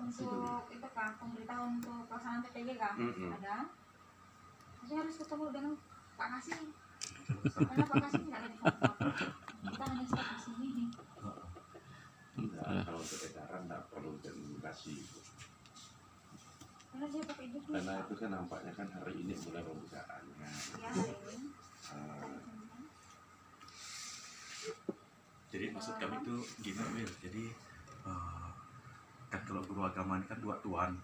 untuk itu Kak, pemberitahuan untuk pelaksanaan PPG Kak, ada. Tapi harus ketemu dengan Pak Kasih. Karena Pak Kasih nggak ada di kantor. Kita hanya staf di sini. Kalau untuk edaran nggak perlu komunikasi. Karena dia pakai juga. Karena itu kan nampaknya kan hari ini mulai pembukaannya. Ya, hari ini. Jadi maksud kami itu gini Wil, jadi kan kalau guru agama ini kan 2 tuan.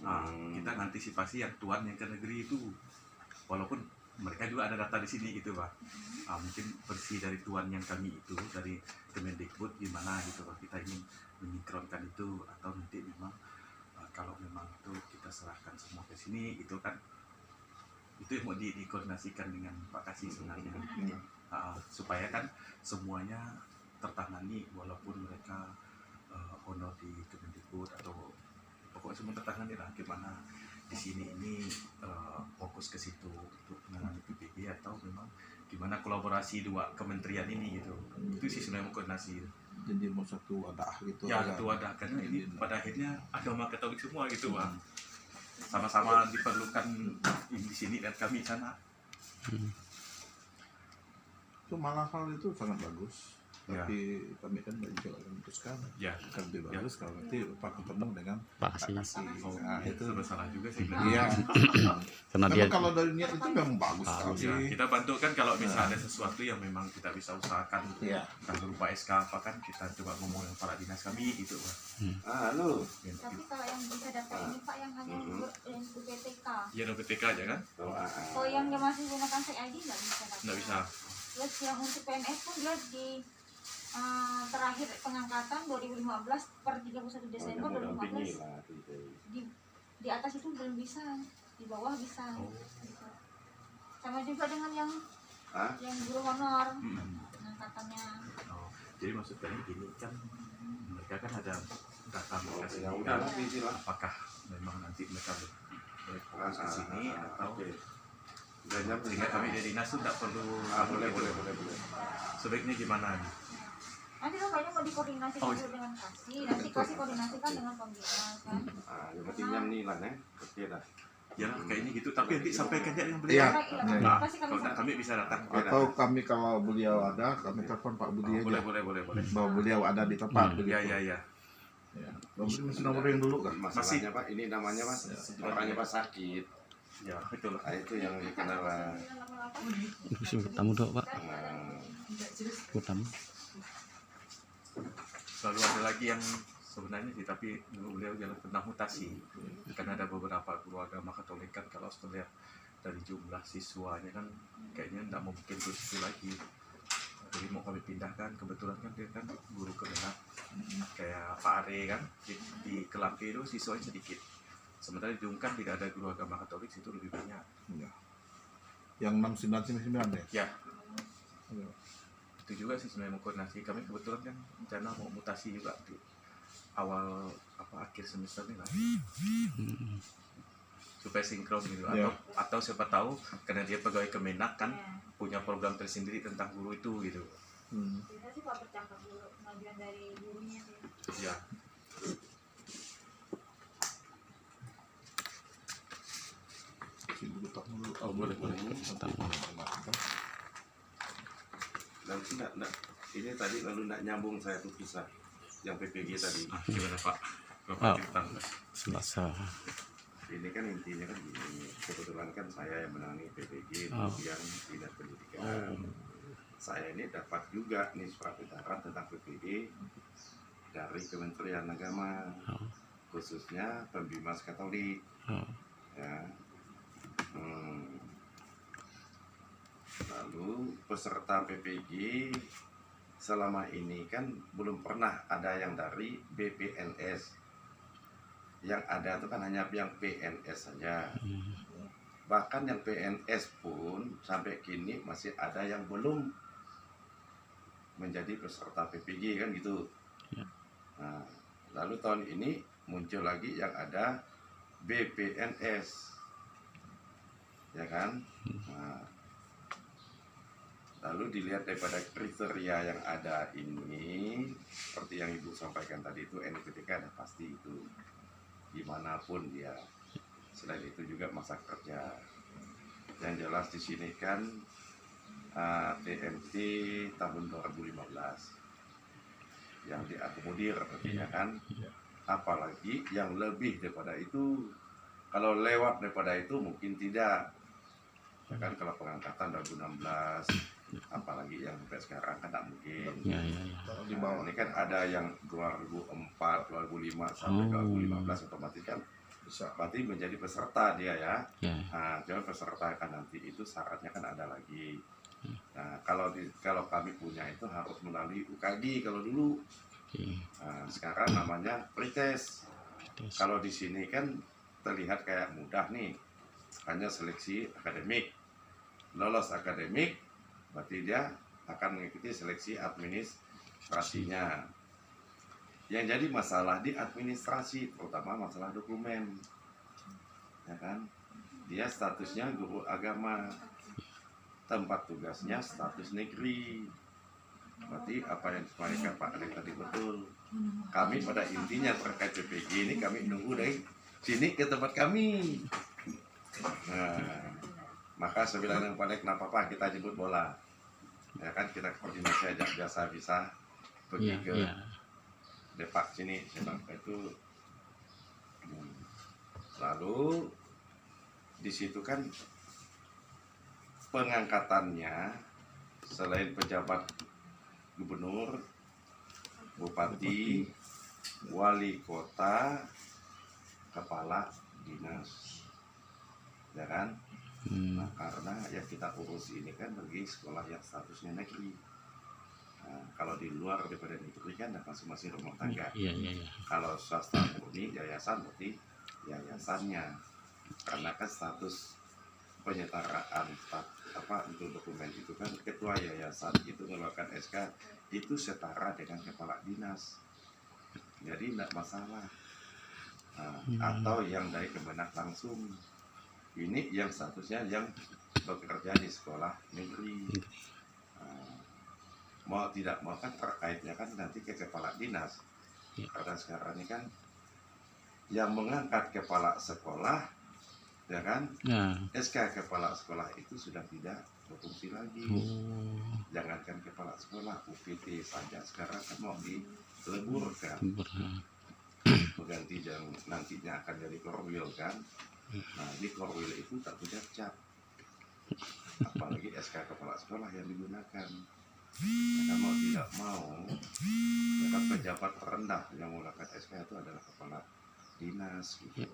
Nah, kita ngantisipasi yang tuan yang ke negeri itu, walaupun mereka juga ada data di sini gitu Pak. Mungkin bersih dari tuan yang kami itu dari Kemendikbud gimana gitu Pak, kita ingin menyingkronkan itu atau nanti memang kalau memang itu kita serahkan semua ke sini itu kan itu yang mau dikoordinasikan dengan Pak Kasih sebenarnya. Supaya kan semuanya tertangani walaupun mereka honor di Kemendikbud atau pokoknya semua tertangani lah, gimana di sini ini fokus ke situ untuk menangani PPG atau memang gimana kolaborasi 2 kementerian ini gitu. Itu sih sebenarnya koordinasi. Jadi mau satu wadah gitu ya satu wadah, karena ini pada akhirnya agama Katolik semua gitu Bang. Sama-sama diperlukan di sini dan kami di sana. Itu malah hal itu sangat bagus, tapi kami kan juga memutuskan akan lebih bagus kalau nanti Pak ketemu dengan Pak Kasih. Nah, itu masalah juga sih. Iya. Karena dia kalau dari niat itu memang bagus sekali. Kita bantu kan kalau misalnya ada sesuatu yang memang kita bisa usahakan, kan berupa SK apa kan kita coba ngomong dengan para dinas kami gitu Pak. Halo. Tapi kalau yang bisa data ini Pak yang hanya yang UPTK. Ya UPTK aja kan? Kalau yang dia masih gunakan ID nggak bisa data. Nggak bisa. Terus yang untuk PNS pun dia di terakhir pengangkatan 2015 per 31 Desember 2015 di atas itu belum bisa, di bawah bisa. Gitu. Sama juga dengan yang guru honor pengangkatannya. Jadi maksud kami gini kan mereka kan ada data mereka sendiri, apakah memang nanti mereka berfokus ke sini atau sehingga kami dari dinas itu tidak perlu boleh. Sebaiknya gimana nih? Nanti kayaknya mau dikoordinasikan dulu dengan Kasih, nanti Kasih koordinasikan dengan pembina kan. Yang penting yang nih lah oke dah. Ya kayaknya gitu, tapi nanti sampaikan aja yang beliau. Kalau tidak kami bisa datang. Atau kami kalau beliau ada, kami telepon Pak Budi aja. Boleh. Bahwa beliau ada di tempat. Iya. Bang Budi masih nomor yang dulu kan? Masalahnya Pak, ini namanya Mas, orangnya Pak sakit. Ya betul. Itu yang kenapa? Tamu dong Pak. Tamu. Selalu ada lagi yang sebenarnya sih, tapi beliau jangan pernah mutasi. Karena ada beberapa guru agama Katolik kan kalau sebenarnya dari jumlah siswanya kan kayaknya tidak mungkin terus itu lagi. Jadi mau kami pindahkan, kebetulan kan dia kan guru kemenak kayak Pak Are kan di Kelampi itu siswanya sedikit. Sementara di Dungkan tidak ada guru agama Katolik, situ lebih banyak. Yang 6999 ya? Ya. Itu juga sih sebenarnya mengkoordinasi. Kami kebetulan kan rencana mau mutasi juga di awal akhir semester ini lah. Supaya sinkron gitu. Atau siapa tahu karena dia pegawai Kemenak kan punya program tersendiri tentang guru itu gitu. Kita sih Pak bercakap dulu pengajuan dari gurunya sih. Ya. Boleh. Dan tidak, ini tadi lalu tidak nyambung saya tuh kisah yang PPG tadi. Gimana Pak? Selasa. Ini kan intinya kan gini, kebetulan kan saya yang menangani PPG kemudian dinas pendidikan. Saya ini dapat juga nih surat edaran tentang PPG dari Kementerian Agama, khususnya Pembimas Katolik. Ya. Lalu peserta PPG selama ini kan belum pernah ada yang dari BPNS. Yang ada itu kan hanya yang PNS saja. Bahkan yang PNS pun sampai kini masih ada yang belum menjadi peserta PPG kan gitu. Nah, lalu tahun ini muncul lagi yang ada BPNS. Ya kan? Nah, Lalu dilihat daripada kriteria yang ada ini, seperti yang Ibu sampaikan tadi itu NPTK ada pasti itu dimanapun dia. Selain itu juga masa kerja. Yang jelas di sini kan TMT tahun 2015 yang diakomodir artinya kan. Apalagi yang lebih daripada itu, kalau lewat daripada itu mungkin tidak. Ya kan kalau pengangkatan 2016, apalagi yang sampai sekarang kan tidak mungkin. Kalau di bawah Ini kan ada yang 2004, 2005 sampai 2015 otomatis kan bisa. berarti menjadi peserta dia ya. Ya. Nah, dia peserta kan nanti itu syaratnya kan ada lagi. Nah, kalau kami punya itu harus melalui UKG kalau dulu. Oke. Nah, sekarang namanya pretest. Tes. Kalau di sini kan terlihat kayak mudah nih, hanya seleksi akademik. Lolos akademik, berarti dia akan mengikuti seleksi administrasinya. Yang jadi masalah di administrasi, terutama masalah dokumen, ya kan? Dia statusnya guru agama, tempat tugasnya status negeri. Berarti apa yang disampaikan Pak Alek tadi betul. Kami pada intinya terkait PPG ini kami nunggu dari sini ke tempat kami. Nah, maka saya bilang dengan Pak Alek, kenapa Pak kita jemput bola? Ya kan kita koordinasi aja biasa bisa pergi Iya, ke iya. Depak sini, saya bilang itu. Lalu di situ kan pengangkatannya selain pejabat gubernur, bupati, wali kota, kepala dinas, ya kan? Nah, karena yang kita urus ini kan bagi sekolah yang statusnya negeri. Nah, kalau di luar daripada negeri kan masing-masing rumah tangga. Iya. Kalau swasta murni yayasan berarti yayasannya, karena kan status penyetaraan untuk dokumen itu kan ketua yayasan itu mengeluarkan SK itu setara dengan kepala dinas, jadi tidak masalah. Atau yang dari Kemenak langsung, ini yang statusnya yang bekerja di sekolah negeri. Mau tidak mau kan terkaitnya kan nanti ke kepala dinas. Karena sekarang ini kan yang mengangkat kepala sekolah, ya kan, SK kepala sekolah itu sudah tidak berfungsi lagi. Jangankan kepala sekolah, UPT saja sekarang kan mau dileburkan, mengganti yang nantinya akan jadi korwil kan. Nah, di korwil itu tak punya cap, apalagi SK kepala sekolah yang digunakan. Maka mau tidak mau, ya kan pejabat terendah yang menggunakan SK itu adalah kepala dinas gitu.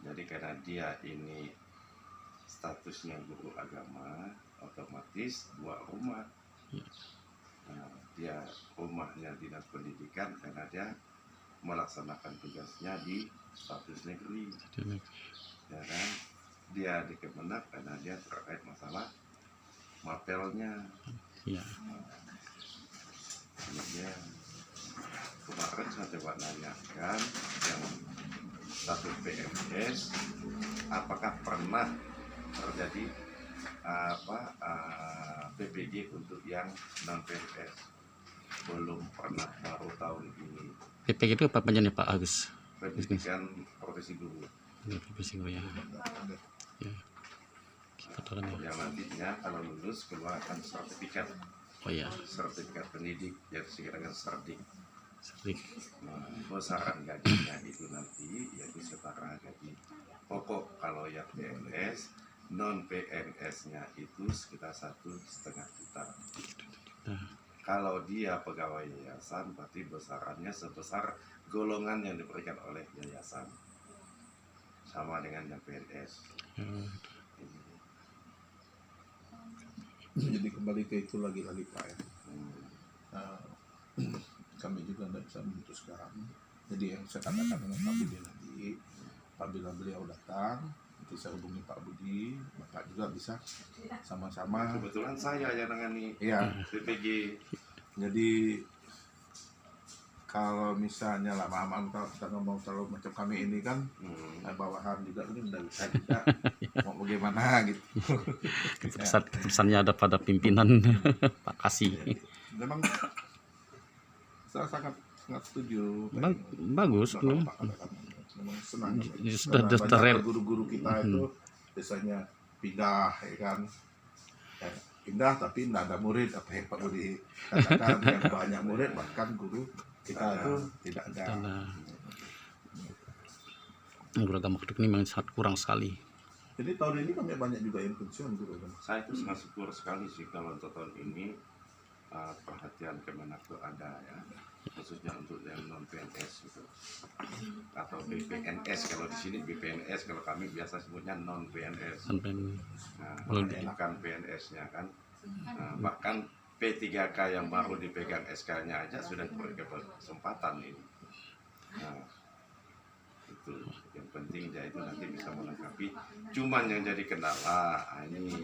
Jadi karena dia ini statusnya guru agama, otomatis dua rumah. Dia rumahnya dinas pendidikan karena dia melaksanakan tugasnya di status negeri. Ya kan? Dia di Kemenak karena dia terkait masalah mapelnya. Kemudian kemarin saya coba nanyakan yang status PNS, apakah pernah terjadi PPG untuk yang non PNS? Belum pernah, baru tahun ini. PPG itu apa panjangnya Pak Agus? Pendidikan profesi guru. Profesi guru ya. Yang nantinya kalau lulus keluarkan sertifikat. Sertifikat pendidik yang disebut dengan serdik. Nah, besaran gajinya itu nanti yaitu setara gaji pokok kalau yang PNS, non PNS-nya itu sekitar 1,5 juta. Kalau dia pegawai yayasan berarti besarannya sebesar golongan yang diberikan oleh yayasan, sama dengan yang PNS. Jadi kembali ke itu lagi-lagi Pak ya. Kami juga tidak bisa memutuskan. Jadi yang saya katakan dengan Pak Budi tadi, apabila beliau datang, nanti saya hubungi Pak Budi, Bapak juga bisa sama-sama. Kebetulan saya yang nangani Iya. PPG. Jadi kalau misalnya lama-lama kalau kita ngomong terlalu macam kami ini kan bawahan juga ini udah bisa juga mau bagaimana gitu. Keputusannya ada pada pimpinan Pak Kasih. Memang saya sangat setuju. Bagus. Memang senang. Sudah Karena banyak terel. guru-guru kita itu biasanya pindah, ya kan. Pindah tapi tidak ada murid, apa yang Pak Budi katakan, yang banyak murid bahkan guru kita itu tidak ada. Guru agama Katolik ini memang sangat kurang sekali. Jadi tahun ini kami banyak juga yang pensiun guru agama. Saya itu sangat syukur sekali sih kalau untuk tahun ini perhatian Kemenak itu ada ya, khususnya untuk yang non PNS gitu atau BPNS. Kalau di sini BPNS, kalau kami biasa sebutnya non PNS. Sampai Nah, bukan PNS-nya kan. Nah, bahkan P3K yang baru dipegang SK-nya aja sudah diberi kesempatan ini. Nah, itu yang penting dia itu nanti bisa melengkapi. Cuman yang jadi kendala ini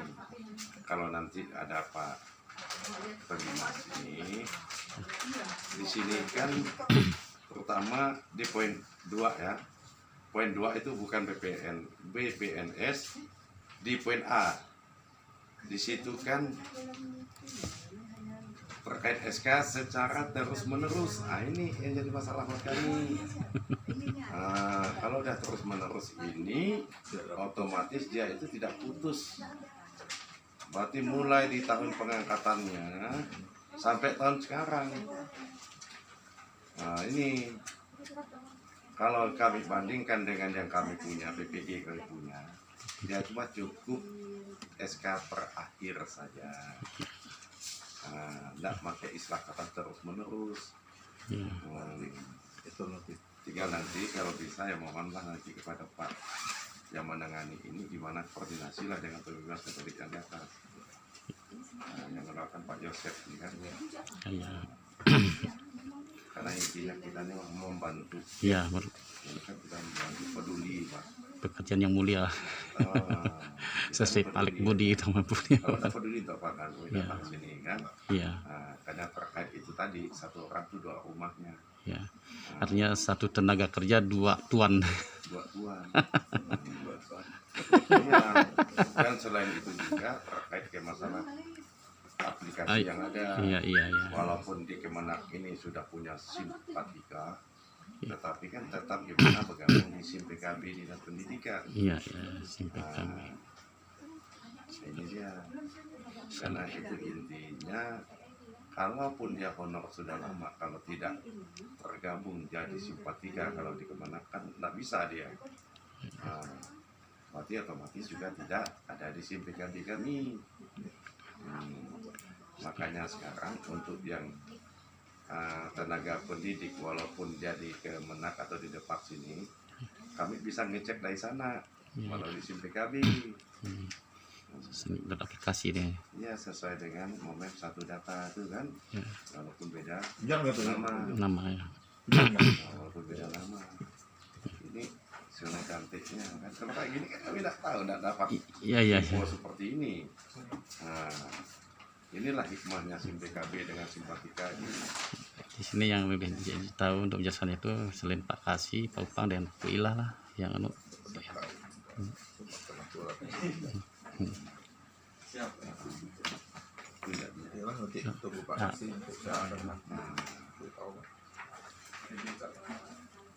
kalau nanti ada Pak Pegimas ini di sini kan terutama di poin 2 ya. Poin 2 itu bukan BPNS. Di poin A di situ kan terkait SK secara terus menerus. Ini yang jadi masalah buat kami. Kalau udah terus menerus ini otomatis dia itu tidak putus. Berarti mulai di tahun pengangkatannya sampai tahun sekarang. Nah ini kalau kami bandingkan dengan yang kami punya, PPG kami punya, dia cuma cukup SK per akhir saja. Tidak pakai istilah kata terus menerus. Itu nanti. Tinggal nanti kalau bisa ya mohonlah nanti kepada Pak yang menangani ini gimana koordinasi lah dengan Pegimas Katolik yang di atas. Yang melakukan Pak Yosef ini kan. Karena intinya kita ini membantu. Iya, Kan kita membantu, peduli Pak. pekerjaan yang mulia. Sesuai Pak Budi itu Budi. Kalau kita peduli untuk Pak kan, datang sini kan. Iya. Karena terkait itu tadi satu orang itu 2 rumahnya. Ya. Artinya satu tenaga kerja 2 tuan. 2 tuan. Iya. Dan selain itu juga terkait ke masalah aplikasi yang ada. Iya. Walaupun di Kemenak ini sudah punya simpatika, tetapi kan tetap gimana bergabung di SIM PKB di Dinas Pendidikan. Iya, sampai kami. Ini dia. Karena itu intinya, kalaupun dia honor sudah lama, kalau tidak tergabung jadi simpatika kalau di Kemenak kan tidak bisa dia. Berarti otomatis juga tidak ada di SIM PKB kami. Makanya sekarang untuk yang tenaga pendidik walaupun jadi Kemenak atau di Depak sini, kami bisa ngecek dari sana walau di SIM PKB. Dan aplikasi deh. Ya sesuai dengan momen satu data itu kan, walaupun beda Nama ya. walaupun beda nama. Ini zona cantiknya kan. Kalau kayak gini kan kami tidak tahu, tidak dapat Iya. info seperti ini. Inilah hikmahnya SIM PKB dengan simpatika ini. Di sini yang lebih tahu untuk jasanya itu selain Pak Kasih, Pak Upang dan Bu Ilah lah yang Siap. Inilah nanti tunggu Pak Kasih untuk saya tahu.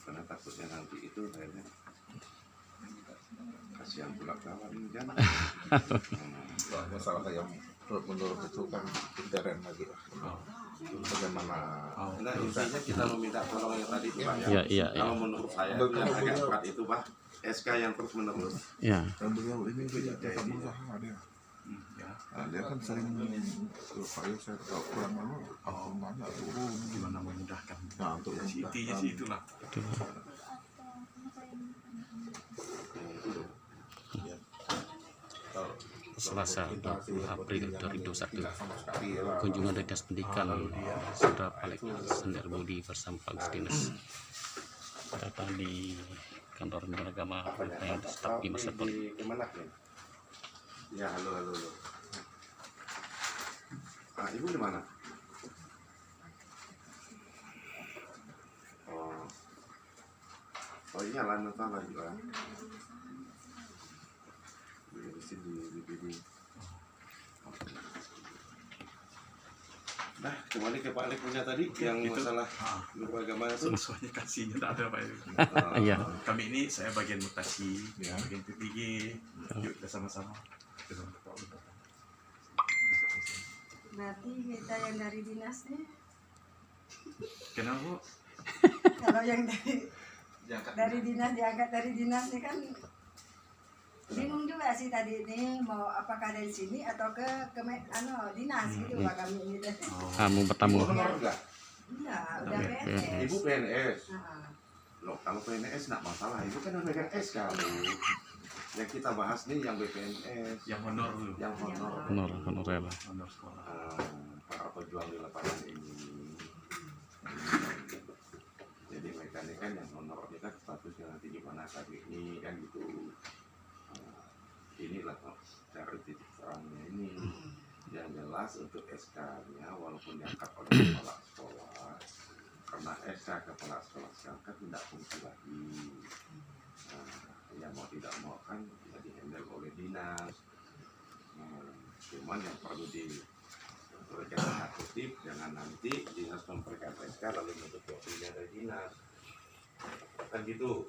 Karena takutnya nanti itu kayaknya kasihan pula kawan kan. Masalah yang menurut itu kan intern lagi. Bagaimana? Nah, intinya kita meminta tolong yang tadi Pak ya. Iya. Kalau menurut saya itu yang agak berat itu Pak, SK yang terus menerus. Ya. Dan beliau ini juga tetap berusaha dia. Dia kan sering saya tahu kurang lalu banyak turun Gimana memudahkan? Nah, untuk Intinya sih itulah. Selasa 20 April 2021 kunjungan dari Dinas Pendidikan Saudara Pak Sender Budi bersama Pak Agustinus datang di kantor Menteri Agama yang staf di masa di Kemenak ya? Ya halo. Ibu di mana? Oh iya lah, nota lagi lah. Di sini di BPD. Nah, kembali ke Pak Alek punya tadi yang Gitu. masalah guru agama itu. Semuanya kasihnya tak ada Pak. Iya. Kami ini saya bagian mutasi, Ya. bagian PPG. Yuk kita sama-sama. Kita sama-sama. Berarti kita yang dari dinas nih, Kenapa Bu? kalau yang dari Diangkat. dinas diangkat dari dinas nih kan bingung juga sih tadi ini mau apakah dari sini atau ke dinas gitu Pak kami ini teh. Kamu bertamu. Honor enggak? Iya, udah Oke. PNS. Ibu PNS. Heeh. Loh, kalau PNS enggak masalah. Ibu kan yang pegang SK. Yang kita bahas nih yang BPNS, Yang honor dulu. yang honor. Honorable. Honor sekolah. Para pejuang di lapangan ini. Jadi mereka ini kan yang honor ini kan statusnya nanti gimana tadi ini kan gitu. Inilah cara titik terangnya ini. Yang jelas untuk SK-nya walaupun diangkat oleh kepala sekolah, karena SK kepala sekolah sekarang kan tidak fungsi lagi. Ya mau tidak mau kan bisa dihandle oleh dinas. Cuman yang perlu diberikan aktif jangan nanti dinas memberikan SK lalu menutup waktunya dari dinas kan gitu.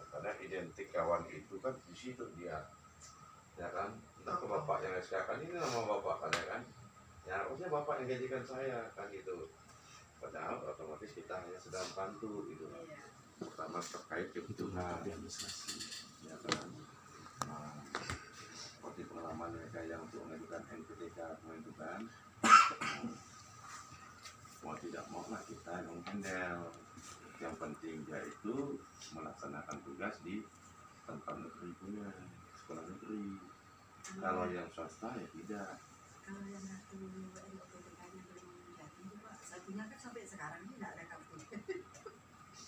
Karena identik kawan itu kan di situ dia, ya kan, entah ke bapak yang SK kan ini nama bapak kan, ya kan, ya harusnya bapak yang gajikan saya kan gitu. Padahal otomatis kita hanya sedang bantu gitu. Pertama terkait kebutuhan ya kan. Nah, seperti pengalaman mereka yang untuk mengajukan NPTK itu kan, mau tidak mau lah kita yang handle. Yang penting dia itu melaksanakan tugas di tempat negeri punya sekolah negeri. Kalau yang swasta ya tidak. Kalau yang satu NPTK-nya belum jadi Pak, satunya kan sampai sekarang ini tidak ada kampus.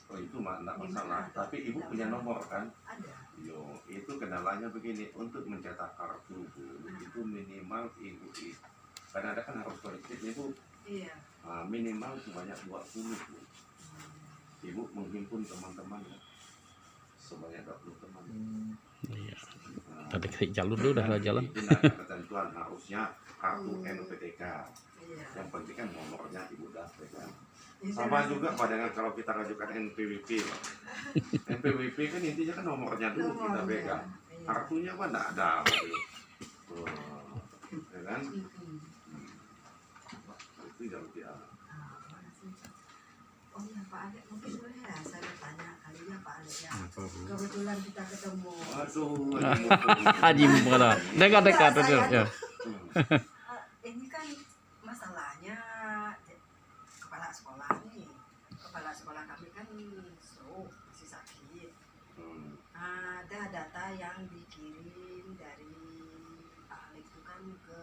Oh itu mah enggak masalah. Tapi ibu punya nomor kan? Ada. Yo, itu kendalanya begini, untuk mencetak kartu Bu, itu minimal ibu karena ada kan harus kolektif ibu, Iya. minimal sebanyak 20 Bu. Ibu menghimpun teman-teman ya, sebanyak 20 teman. Iya. Nah, Tadi ke jalur dulu udah jalan. itu ada ketentuan harusnya kartu NPTK. Iya. Yang penting kan nomornya ibu dapat kan. Itu Sama rasanya- juga dengan kalau kita ajukan NPWP Pak. NPWP kan intinya kan nomornya dulu kita Nomornya. pegang. Iya. Kartunya mah enggak ada gitu. Ya kan? Itu yang dia. Oh iya Pak Alek, mungkin boleh ya saya bertanya kali ya Pak Alek ya. Apa Bu? Kebetulan kita ketemu. Waduh, Haji mana? Dekat-dekat Enggak, itu. saya- Ya. Ini kan masalahnya kepala sekolah nih. Kepala sekolah kami kan stroke, masih sakit. Ada data yang dikirim dari Pak Alek itu kan ke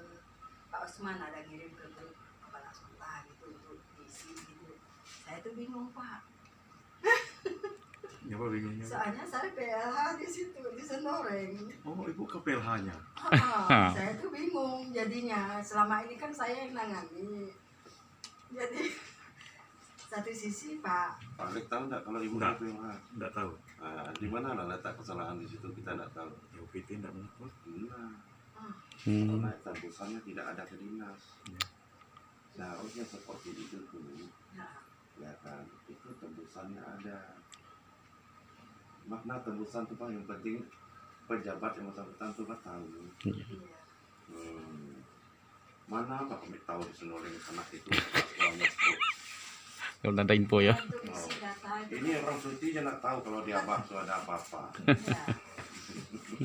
Pak Osman, ada ngirim ke grup kepala sekolah gitu untuk diisi gitu. Saya tuh bingung Pak. Ya Pak bingungnya. Soalnya saya PLH di situ di Senoreng. Oh Ibu ke PLH-nya. Saya tuh bingung jadinya. Selama ini kan saya yang nangani. Jadi satu sisi Pak, Pak Alek tahu nggak kalau ibu Nggak. itu yang Enggak tahu. di mana lah letak kesalahan di situ kita nggak tahu. Ya UPT enggak mengatur. Nah, Hmm. karena tembusannya tidak ada ke dinas. Ya. Seharusnya seperti itu tuh, ya, ya kan? Itu tembusannya ada. Makna tembusan itu Pak yang penting pejabat yang bersangkutan tuh Pak tahu. iya. Mana Pak kami tahu di Senoreng anak itu sekolahnya stroke. Kalau ada info ya. Untuk isi data itu, Ini orang cuti aja nggak tahu kalau dia bakso ada apa-apa. ya.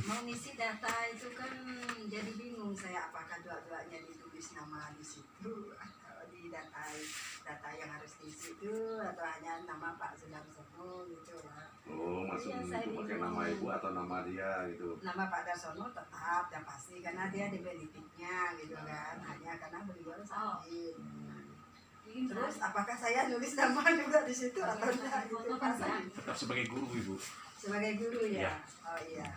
Mau ngisi data itu kan jadi bingung saya apakah dua-duanya ditulis nama di situ atau di data yang harus diisi itu atau hanya nama Pak Sudarsono gitu ya. Oh, maksudnya Iya, saya itu pakai bingung. nama ibu atau nama dia gitu. Nama Pak Darsono tetap yang pasti karena dia di benefitnya gitu kan, hanya karena beliau sakit. Terus apakah saya nulis nama juga di situ atau enggak itu Pak Sandi? Tetap sebagai guru Ibu. Sebagai guru ya. Iya. Oh iya.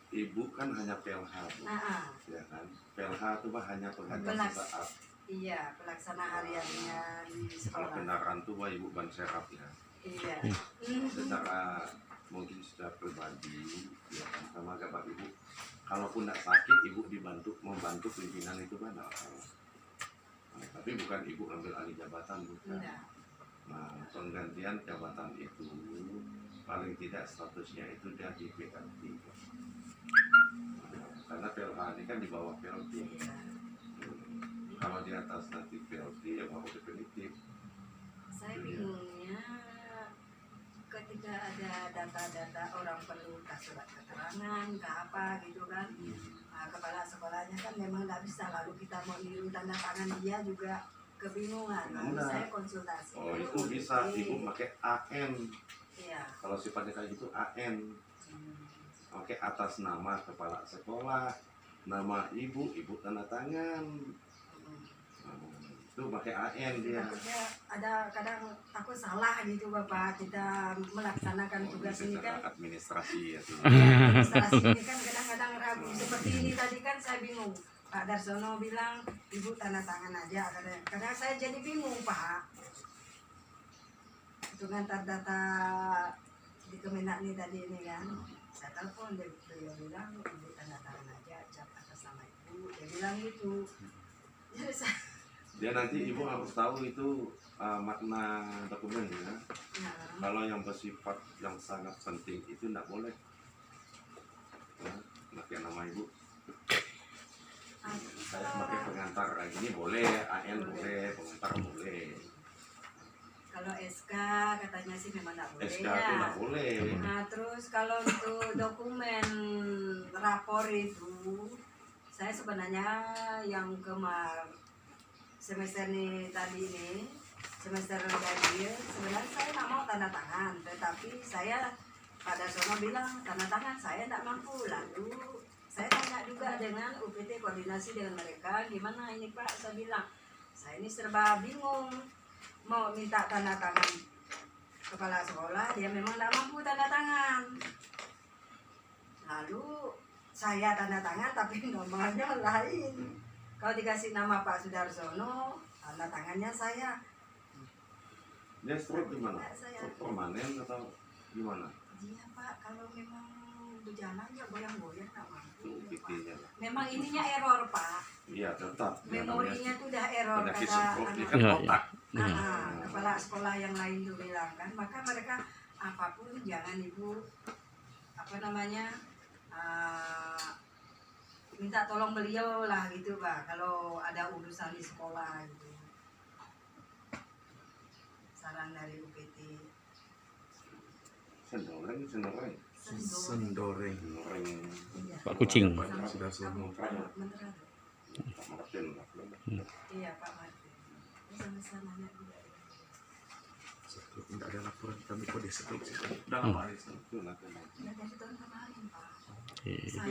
Ibu kan hanya PLH Bu, Nah, ya kan? PLH itu Pak hanya penghajar Pelas. sesaat. Iya, pelaksana hariannya di Kalau sekolah. kendaraan tuh Wah, ibu ban serap ya. Iya. Secara mungkin secara pribadi ya kan, sama bapak ibu. Kalaupun tidak sakit, ibu membantu pimpinan itu kan nggak masalah. Nah, tapi bukan ibu ambil alih jabatan, bukan. Enggak. Nah, penggantian jabatan itu paling tidak statusnya itu dia di PLT. Nah, karena PLH ini kan di bawah PLT. Iya. Kalau di atas nanti PLT ya mau definitif. Saya bingungnya ketika ada data-data orang perlu surat keterangan, ke apa gitu kan. Nah, kepala sekolahnya kan memang nggak bisa, lalu kita mau niru tanda tangan dia juga kebingungan. Lalu Enggak. saya konsultasi. Oh itu bisa ibu pakai AN. Iya. Kalau sifatnya kayak gitu AN. Hmm. Oke, atas nama kepala sekolah, nama ibu tanda tangan. Itu pakai AN dia. Takutnya ada kadang takut salah gitu Bapak, kita melaksanakan tugas ini kan. Administrasi ya tuh. Administrasi ini kan kadang-kadang ragu. Seperti ini tadi kan saya bingung. Pak Darsono bilang ibu tanda tangan aja. Kadang saya jadi bingung Pak. Hitungan data di Kemenak nih tadi ini kan. Saya telepon dia bilang ibu tanda tangan aja cap atas nama ibu. Dia bilang gitu. Jadi saya Dia nanti ibu harus tahu itu makna dokumen ya. ya, Kalau yang bersifat yang sangat penting itu tidak boleh. Ya, pakai nama ibu. Saya sebagai pengantar kayak gini boleh, AN boleh, pengantar boleh. kalau SK katanya sih memang tidak boleh SK ya. itu tidak boleh. Nah terus kalau untuk dokumen rapor itu, saya sebenarnya yang semester ini tadi ini, semester gaji, sebenarnya saya nggak mau tanda tangan, tetapi saya Pak Darsono bilang tanda tangan saya tidak mampu. Lalu saya tanya juga dengan UPT, koordinasi dengan mereka, gimana ini Pak? Saya bilang saya ini serba bingung, mau minta tanda tangan kepala sekolah, dia memang tidak mampu tanda tangan. Lalu saya tanda tangan tapi nomornya lain. Kalau dikasih nama Pak Sudarsono, tanda tangannya saya. Dia stroke gimana? Saya. Stroke permanen atau gimana? Iya Pak, kalau memang berjalan ya goyang-goyang tak Itu mampu. PT-nya. Memang ininya error Pak. Iya tetap. Ya, Memorinya tuh udah error penyakit kata stroke ini anak. kan Iya, otak. Kepala sekolah yang lain tuh bilang kan, maka mereka apapun jangan ibu minta tolong beliau lah gitu Pak, kalau ada urusan di sekolah gitu. Saran dari UPT. Sendoreng. Sendoreng. Sendoreng. Iya. Pak Kucing. Pak Sudarsono. Mentera. Pak Martin. Iya Pak Martin. Ini sama-sama nanya juga. Tidak ada laporan kami kok di setruk. Udah lama ya. Itu nanti. Ya dari tahun kemarin Pak. Oke. Saya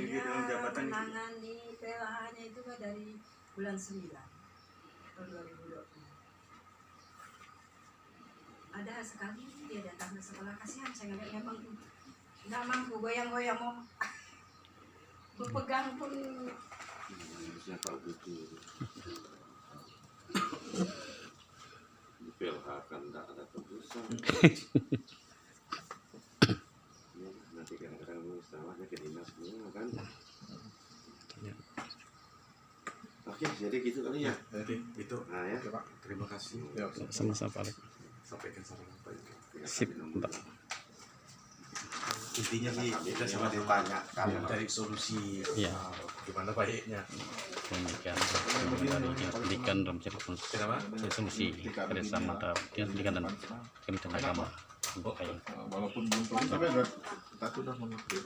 menangani PLH-nya itu kan dari bulan 9 tahun 2020. Ada sekali dia datang ke sekolah, kasihan saya ngeliat memang nggak mampu goyang-goyang mau berpegang pun. Harusnya Pak Butuh. Di PLH kan tidak ada tebusan. Ya, nanti kadang-kadang masalahnya ke dinas semua kan. Ya. Oke, jadi gitu kali ya. Oke, itu. Nah ya. Oke, Pak. Terima kasih. Ya, Sama-sama Pak Alek. Sampaikan saran Pak. Sip, Pak. Intinya sih kita sama ditanyakan. mencari solusi Iya. gimana baiknya. Demikian dari Dinas Pendidikan dalam Kenapa? solusi kerjasama antara Dinas Pendidikan dan Kementerian Agama untuk kayak walaupun belum selesai, kita sudah mengerti.